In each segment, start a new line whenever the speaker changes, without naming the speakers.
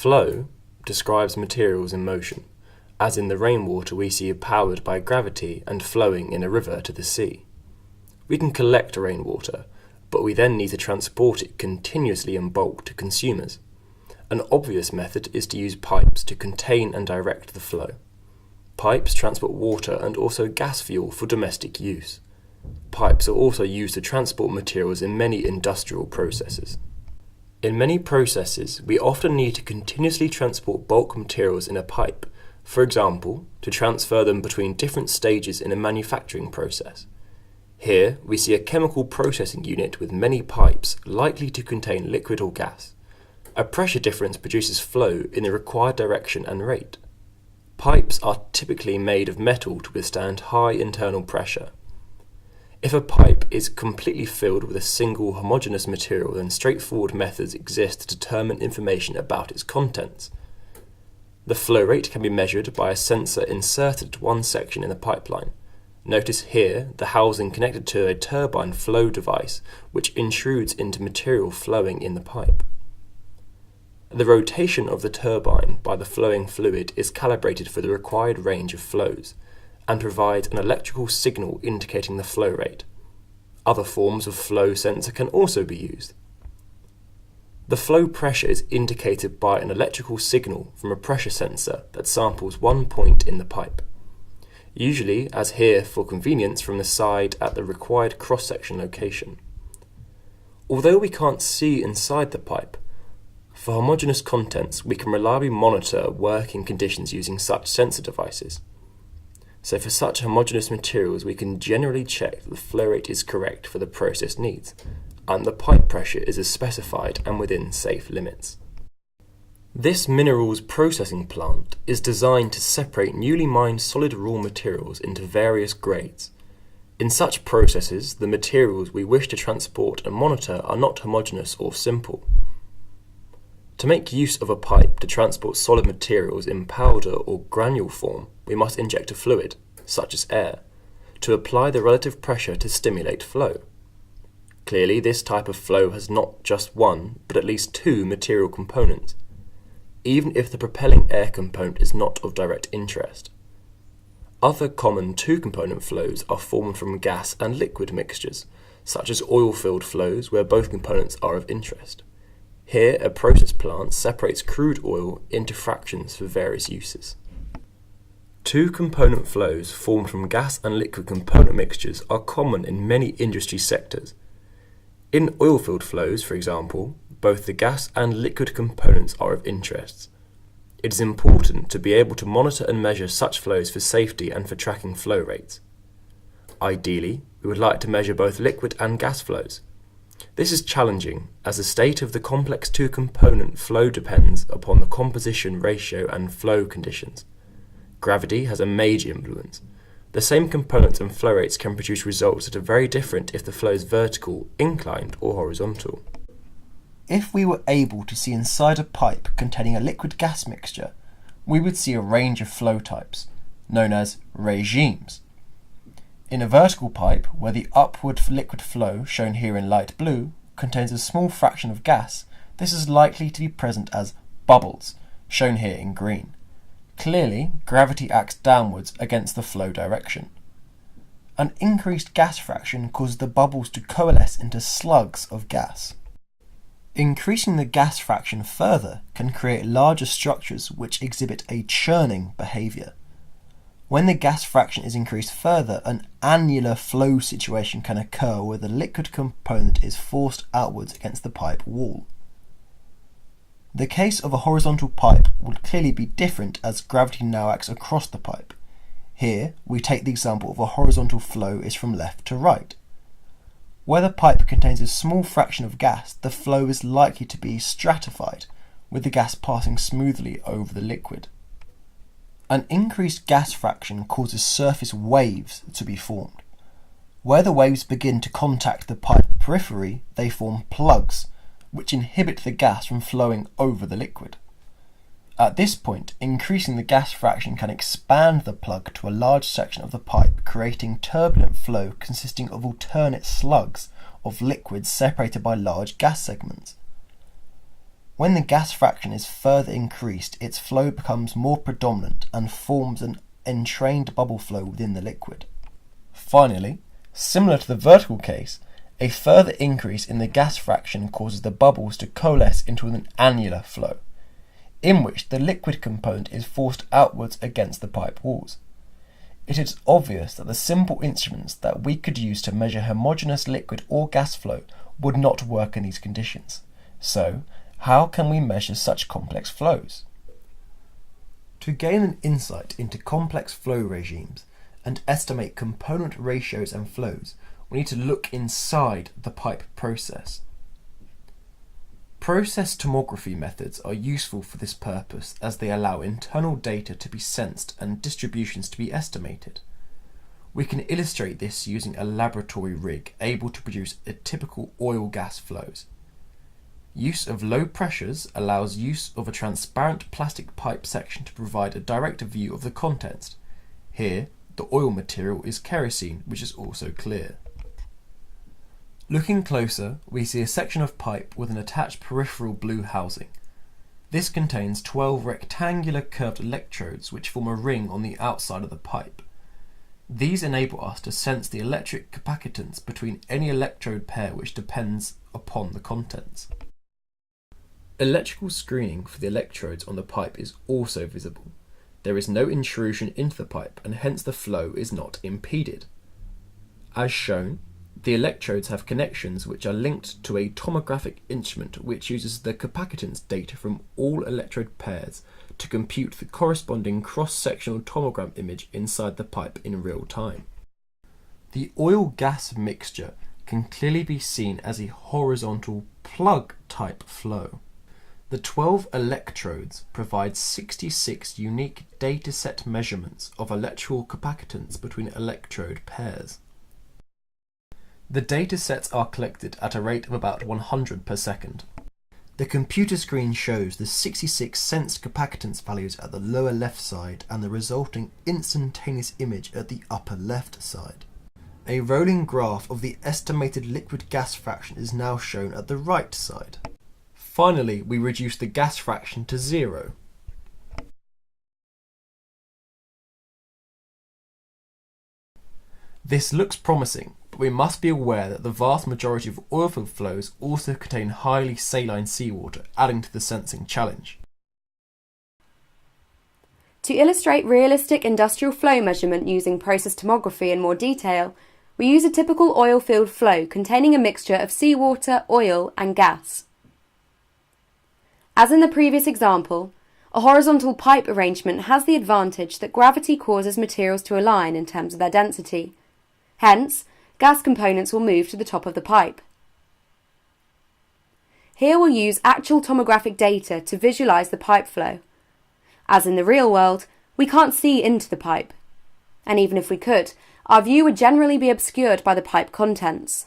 Flow describes materials in motion, as in the rainwater we see powered by gravity and flowing in a river to the sea. We can collect rainwater, but we then need to transport it continuously in bulk to consumers. An obvious method is to use pipes to contain and direct the flow. Pipes transport water and also gas fuel for domestic use. Pipes are also used to transport materials in many industrial processes. In many processes, we often need to continuously transport bulk materials in a pipe, for example, to transfer them between different stages in a manufacturing process. Here, we see a chemical processing unit with many pipes likely to contain liquid or gas. A pressure difference produces flow in the required direction and rate. Pipes are typically made of metal to withstand high internal pressure. If a pipe is completely filled with a single homogeneous material, then straightforward methods exist to determine information about its contents. The flow rate can be measured by a sensor inserted to one section in the pipeline. Notice here the housing connected to a turbine flow device which intrudes into material flowing in the pipe. The rotation of the turbine by the flowing fluid is calibrated for the required range of flows, and provides an electrical signal indicating the flow rate. Other forms of flow sensor can also be used. The flow pressure is indicated by an electrical signal from a pressure sensor that samples one point in the pipe, usually, as here for convenience, from the side at the required cross-section location. Although we can't see inside the pipe, for homogeneous contents we can reliably monitor working conditions using such sensor devices. So for such homogeneous materials we can generally check that the flow rate is correct for the process needs, and the pipe pressure is as specified and within safe limits. This minerals processing plant is designed to separate newly mined solid raw materials into various grades. In such processes, the materials we wish to transport and monitor are not homogeneous or simple. To make use of a pipe to transport solid materials in powder or granule form, we must inject a fluid, such as air, to apply the relative pressure to stimulate flow. Clearly, this type of flow has not just one, but at least two material components, even if the propelling air component is not of direct interest. Other common two-component flows are formed from gas and liquid mixtures, such as oil-filled flows where both components are of interest. Here, a process plant separates crude oil into fractions for various uses. Two-component flows formed from gas and liquid component mixtures are common in many industry sectors. In oil-filled flows, for example, both the gas and liquid components are of interest. It is important to be able to monitor and measure such flows for safety and for tracking flow rates. Ideally, we would like to measure both liquid and gas flows. This is challenging, as the state of the complex two-component flow depends upon the composition ratio and flow conditions. Gravity has a major influence. The same components and flow rates can produce results that are very different if the flow is vertical, inclined, or horizontal.
If we were able to see inside a pipe containing a liquid-gas mixture, we would see a range of flow types, known as regimes. In a vertical pipe, where the upward liquid flow, shown here in light blue, contains a small fraction of gas, this is likely to be present as bubbles, shown here in green. Clearly, gravity acts downwards against the flow direction. An increased gas fraction causes the bubbles to coalesce into slugs of gas. Increasing the gas fraction further can create larger structures which exhibit a churning behaviour. When the gas fraction is increased further, an annular flow situation can occur where the liquid component is forced outwards against the pipe wall. The case of a horizontal pipe would clearly be different as gravity now acts across the pipe. Here, we take the example of a horizontal flow is from left to right. Where the pipe contains a small fraction of gas, the flow is likely to be stratified, with the gas passing smoothly over the liquid. An increased gas fraction causes surface waves to be formed. Where the waves begin to contact the pipe periphery, they form plugs, which inhibit the gas from flowing over the liquid. At this point, increasing the gas fraction can expand the plug to a large section of the pipe, creating turbulent flow consisting of alternate slugs of liquids separated by large gas segments. When the gas fraction is further increased, its flow becomes more predominant and forms an entrained bubble flow within the liquid. Finally, similar to the vertical case, a further increase in the gas fraction causes the bubbles to coalesce into an annular flow, in which the liquid component is forced outwards against the pipe walls. It is obvious that the simple instruments that we could use to measure homogeneous liquid or gas flow would not work in these conditions. So, how can we measure such complex flows? To gain an insight into complex flow regimes and estimate component ratios and flows, we need to look inside the pipe process. Process tomography methods are useful for this purpose as they allow internal data to be sensed and distributions to be estimated. We can illustrate this using a laboratory rig able to produce a typical oil-gas flows. Use of low pressures allows use of a transparent plastic pipe section to provide a direct view of the contents. Here, the oil material is kerosene, which is also clear. Looking closer, we see a section of pipe with an attached peripheral blue housing. This contains 12 rectangular curved electrodes which form a ring on the outside of the pipe. These enable us to sense the electric capacitance between any electrode pair which depends upon the contents. Electrical screening for the electrodes on the pipe is also visible. There is no intrusion into the pipe and hence the flow is not impeded. As shown, the electrodes have connections which are linked to a tomographic instrument which uses the capacitance data from all electrode pairs to compute the corresponding cross-sectional tomogram image inside the pipe in real time. The oil-gas mixture can clearly be seen as a horizontal plug-type flow. The 12 electrodes provide 66 unique dataset measurements of electrical capacitance between electrode pairs. The datasets are collected at a rate of about 100 per second. The computer screen shows the 66 sensed capacitance values at the lower left side and the resulting instantaneous image at the upper left side. A rolling graph of the estimated liquid gas fraction is now shown at the right side. Finally, we reduce the gas fraction to 0. This looks promising, but we must be aware that the vast majority of oilfield flows also contain highly saline seawater, adding to the sensing challenge.
To illustrate realistic industrial flow measurement using process tomography in more detail, we use a typical oilfield flow containing a mixture of seawater, oil and gas. As in the previous example, a horizontal pipe arrangement has the advantage that gravity causes materials to align in terms of their density. Hence, gas components will move to the top of the pipe. Here we'll use actual tomographic data to visualise the pipe flow. As in the real world, we can't see into the pipe, and even if we could, our view would generally be obscured by the pipe contents.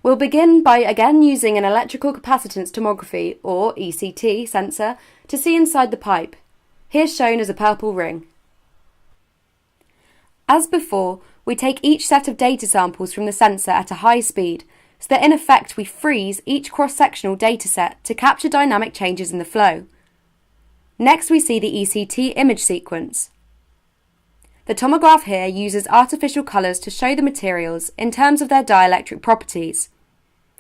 We'll begin by again using an electrical capacitance tomography, or ECT, sensor to see inside the pipe, here shown as a purple ring. As before, we take each set of data samples from the sensor at a high speed, so that in effect we freeze each cross-sectional dataset to capture dynamic changes in the flow. Next we see the ECT image sequence. The tomograph here uses artificial colours to show the materials in terms of their dielectric properties.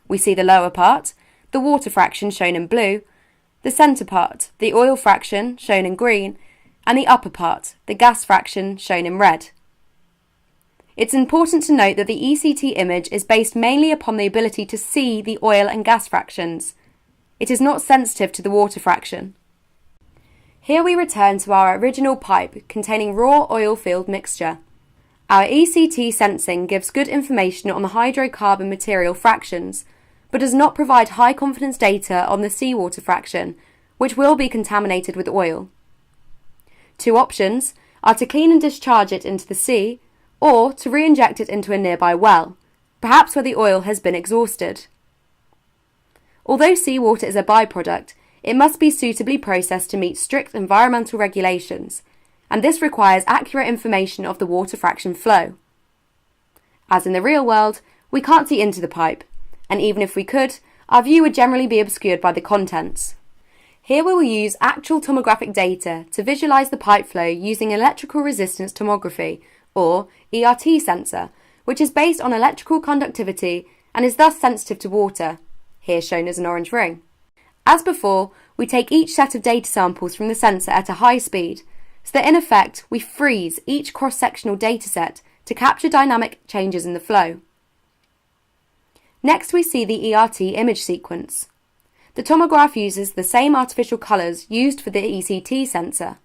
We see the lower part, the water fraction shown in blue, the centre part, the oil fraction shown in green, and the upper part, the gas fraction shown in red. It's important to note that the ECT image is based mainly upon the ability to see the oil and gas fractions. It is not sensitive to the water fraction. Here we return to our original pipe containing raw oil field mixture. Our ECT sensing gives good information on the hydrocarbon material fractions, but does not provide high confidence data on the seawater fraction, which will be contaminated with oil. Two options are to clean and discharge it into the sea, or to re-inject it into a nearby well, perhaps where the oil has been exhausted. Although seawater is a byproduct, it must be suitably processed to meet strict environmental regulations, and this requires accurate information of the water fraction flow. As in the real world, we can't see into the pipe, and even if we could, our view would generally be obscured by the contents. Here we will use actual tomographic data to visualise the pipe flow using electrical resistance tomography, or ERT sensor, which is based on electrical conductivity and is thus sensitive to water, here shown as an orange ring. As before, we take each set of data samples from the sensor at a high speed, so that in effect we freeze each cross-sectional dataset to capture dynamic changes in the flow. Next we see the ERT image sequence. The tomograph uses the same artificial colours used for the ECT sensor.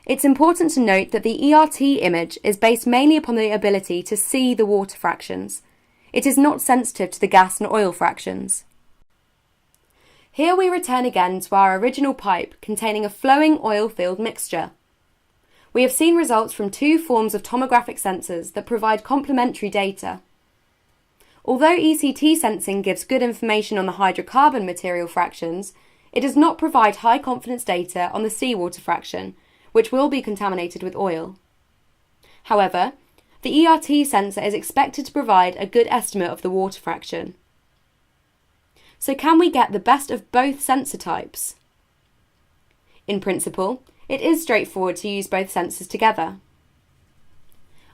It's important to note that the ERT image is based mainly upon the ability to see the water fractions. It is not sensitive to the gas and oil fractions. Here we return again to our original pipe containing a flowing oil-filled mixture. We have seen results from two forms of tomographic sensors that provide complementary data. Although ECT sensing gives good information on the hydrocarbon material fractions, it does not provide high confidence data on the seawater fraction, which will be contaminated with oil. However, the ERT sensor is expected to provide a good estimate of the water fraction. So can we get the best of both sensor types? In principle, it is straightforward to use both sensors together.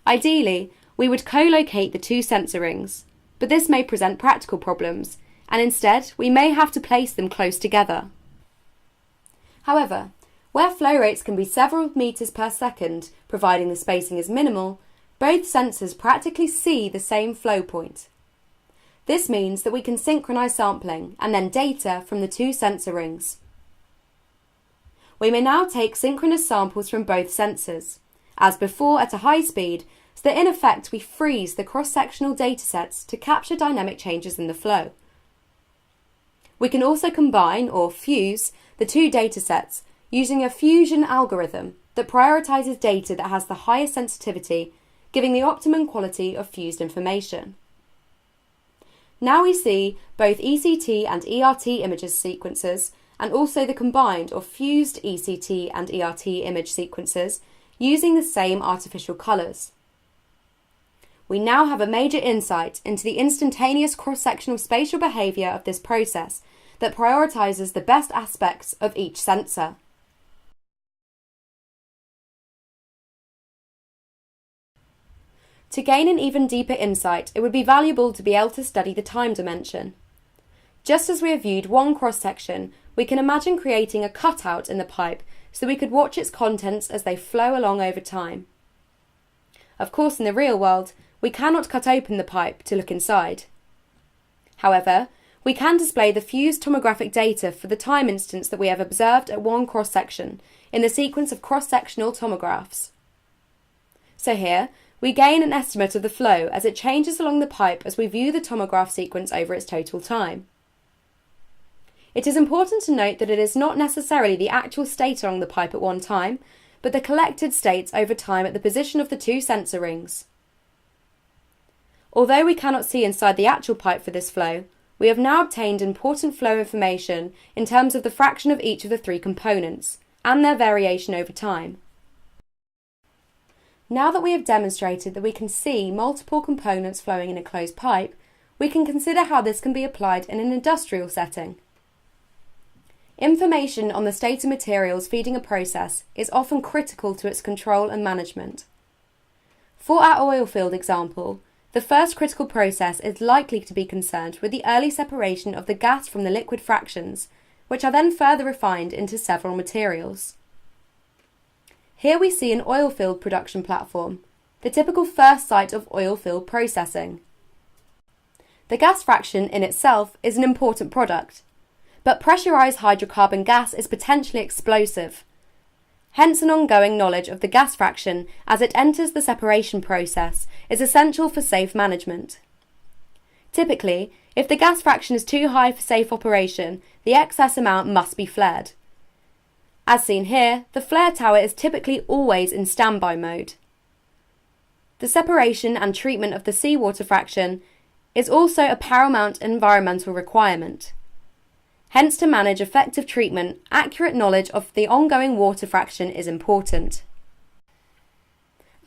Ideally, we would co-locate the two sensor rings, but this may present practical problems, and instead we may have to place them close together. However, where flow rates can be several meters per second, providing the spacing is minimal, both sensors practically see the same flow point. This means that we can synchronize sampling and then data from the two sensor rings. We may now take synchronous samples from both sensors, as before at a high speed, so that in effect we freeze the cross-sectional datasets to capture dynamic changes in the flow. We can also combine or fuse the two datasets using a fusion algorithm that prioritises data that has the highest sensitivity, giving the optimum quality of fused information. Now we see both ECT and ERT images sequences and also the combined or fused ECT and ERT image sequences using the same artificial colours. We now have a major insight into the instantaneous cross-sectional spatial behaviour of this process that prioritises the best aspects of each sensor. To gain an even deeper insight, it would be valuable to be able to study the time dimension. Just as we have viewed one cross-section, we can imagine creating a cutout in the pipe so we could watch its contents as they flow along over time. Of course, in the real world, we cannot cut open the pipe to look inside. However, we can display the fused tomographic data for the time instance that we have observed at one cross-section in the sequence of cross-sectional tomographs. So here, we gain an estimate of the flow as it changes along the pipe as we view the tomograph sequence over its total time. It is important to note that it is not necessarily the actual state along the pipe at one time, but the collected states over time at the position of the two sensor rings. Although we cannot see inside the actual pipe for this flow, we have now obtained important flow information in terms of the fraction of each of the three components, and their variation over time. Now that we have demonstrated that we can see multiple components flowing in a closed pipe, we can consider how this can be applied in an industrial setting. Information on the state of materials feeding a process is often critical to its control and management. For our oil field example, the first critical process is likely to be concerned with the early separation of the gas from the liquid fractions, which are then further refined into several materials. Here we see an oil field production platform, the typical first site of oil field processing. The gas fraction in itself is an important product, but pressurised hydrocarbon gas is potentially explosive. Hence, an ongoing knowledge of the gas fraction as it enters the separation process is essential for safe management. Typically, if the gas fraction is too high for safe operation, the excess amount must be flared. As seen here, the flare tower is typically always in standby mode. The separation and treatment of the seawater fraction is also a paramount environmental requirement. Hence, to manage effective treatment, accurate knowledge of the ongoing water fraction is important.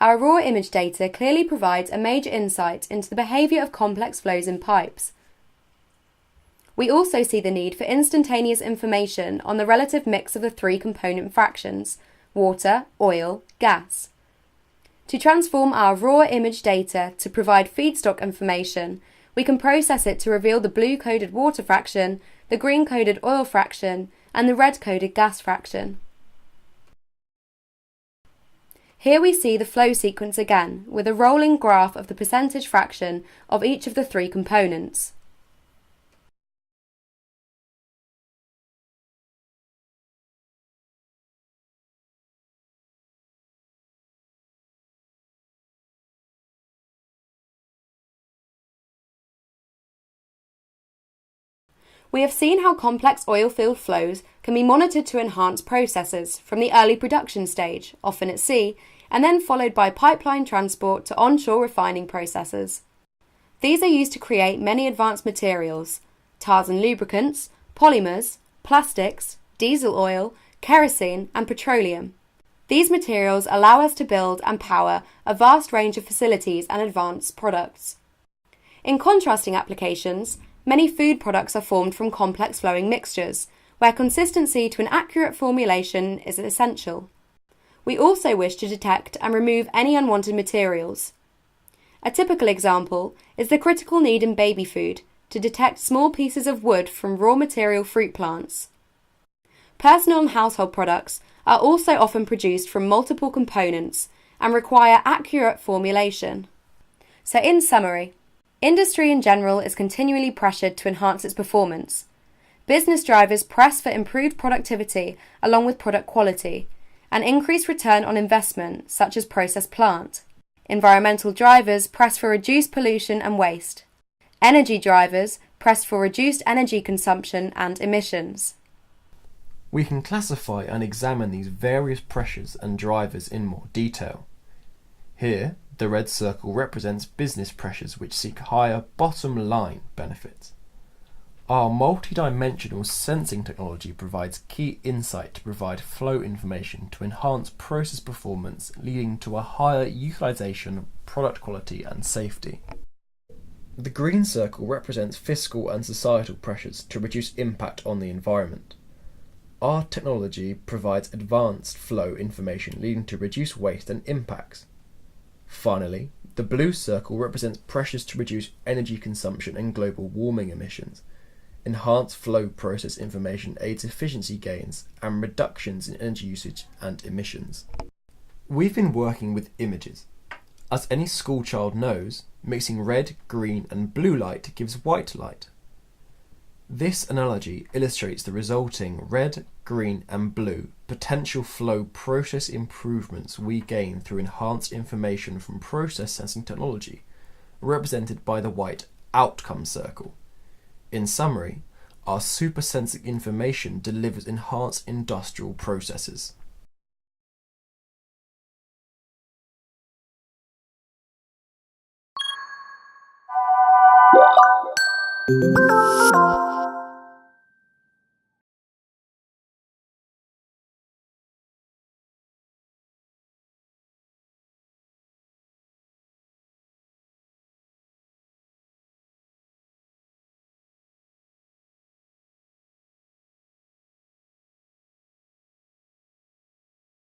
Our raw image data clearly provides a major insight into the behaviour of complex flows in pipes. We also see the need for instantaneous information on the relative mix of the three component fractions: water, oil, gas. To transform our raw image data to provide feedstock information, we can process it to reveal the blue-coded water fraction, the green-coded oil fraction, and the red-coded gas fraction. Here we see the flow sequence again, with a rolling graph of the percentage fraction of each of the three components. We have seen how complex oilfield flows can be monitored to enhance processes from the early production stage, often at sea, and then followed by pipeline transport to onshore refining processes. These are used to create many advanced materials: tars and lubricants, polymers, plastics, diesel oil, kerosene, and petroleum. These materials allow us to build and power a vast range of facilities and advanced products. In contrasting applications, many food products are formed from complex flowing mixtures, where consistency to an accurate formulation is essential. We also wish to detect and remove any unwanted materials. A typical example is the critical need in baby food to detect small pieces of wood from raw material fruit plants. Personal and household products are also often produced from multiple components and require accurate formulation. So in summary, industry in general is continually pressured to enhance its performance. Business drivers press for improved productivity along with product quality, and increased return on investment such as process plant. Environmental drivers press for reduced pollution and waste. Energy drivers press for reduced energy consumption and emissions.
We can classify and examine these various pressures and drivers in more detail. Here, the red circle represents business pressures which seek higher bottom line benefits. Our multidimensional sensing technology provides key insight to provide flow information to enhance process performance, leading to a higher utilization of product quality and safety. The green circle represents fiscal and societal pressures to reduce impact on the environment. Our technology provides advanced flow information leading to reduced waste and impacts. Finally, the blue circle represents pressures to reduce energy consumption and global warming emissions. Enhanced flow process information aids efficiency gains and reductions in energy usage and emissions. We've been working with images. As any schoolchild knows, mixing red, green and blue light gives white light. This analogy illustrates the resulting red, green and blue potential flow process improvements we gain through enhanced information from process sensing technology, represented by the white outcome circle. In summary, our supersensing information delivers enhanced industrial processes.